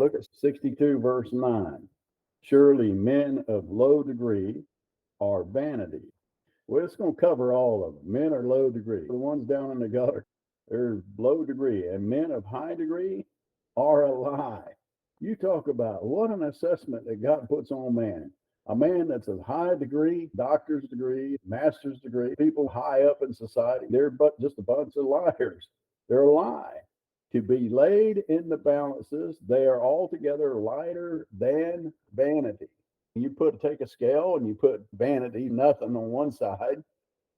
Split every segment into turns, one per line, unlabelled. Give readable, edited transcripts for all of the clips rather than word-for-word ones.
Look at 62 verse 9. Surely men of low degree are vanity. Well, it's going to cover all of them. Men are low degree. The ones down in the gutter, they're low degree. And men of high degree are a lie. You talk about what an assessment that God puts on man. A man that's a high degree, doctor's degree, master's degree, people high up in society, they're but just a bunch of liars. They're a lie. To be laid in the balances, they are altogether lighter than vanity. You take a scale and you put vanity, nothing on one side,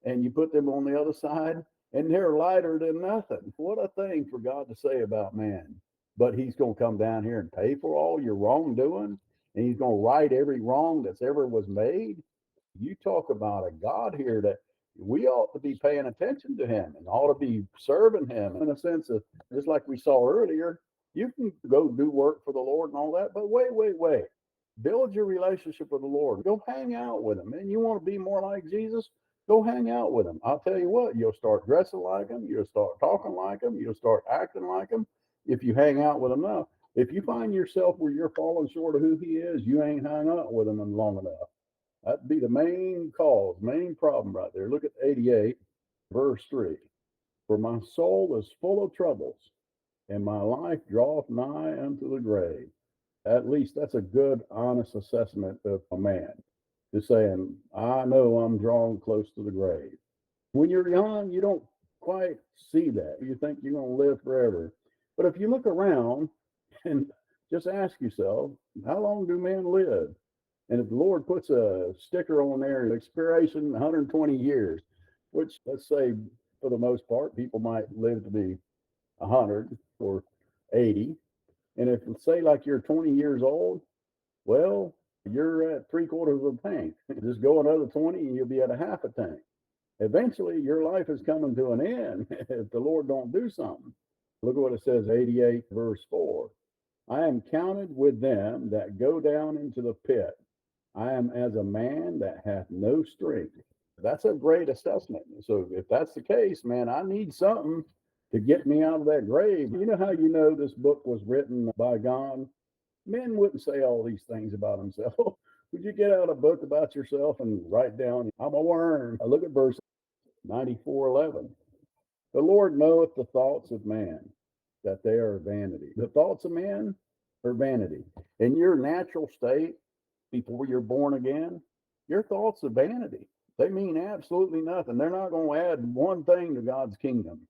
and you put them on the other side, and they're lighter than nothing. What a thing for God to say about man. But he's going to come down here and pay for all your wrongdoing, and he's going to right every wrong that's ever was made. You talk about a God here that we ought to be paying attention to him and ought to be serving him in a sense of, just like we saw earlier, you can go do work for the Lord and all that, but wait. Build your relationship with the Lord. Go hang out with him. And you want to be more like Jesus? Go hang out with him. I'll tell you what, you'll start dressing like him. You'll start talking like him. You'll start acting like him if you hang out with him enough. If you find yourself where you're falling short of who he is, you ain't hung out with him long enough. That'd be the main cause, main problem right there. Look at 88, verse 3. For my soul is full of troubles, and my life draweth nigh unto the grave. At least that's a good, honest assessment of a man. Just saying, I know I'm drawn close to the grave. When you're young, you don't quite see that. You think you're going to live forever. But if you look around and just ask yourself, how long do men live? And if the Lord puts a sticker on there, expiration 120 years, which let's say for the most part, people might live to be 100 or 80. And if say like you're 20 years old, well, you're at 3/4 of a tank. Just go another 20 and you'll be at a half a tank. Eventually, your life is coming to an end if the Lord don't do something. Look at what it says, 88 verse 4. I am counted with them that go down into the pit. I am as a man that hath no strength. That's a great assessment. So if that's the case, man, I need something to get me out of that grave. You know how you know this book was written by God? Men wouldn't say all these things about themselves. Would you get out a book about yourself and write down, I'm a worm? Look at verse 94:11. The Lord knoweth the thoughts of man, that they are vanity. The thoughts of man are vanity. In your natural state, before you're born again, your thoughts are vanity. They mean absolutely nothing. They're not going to add one thing to God's kingdom.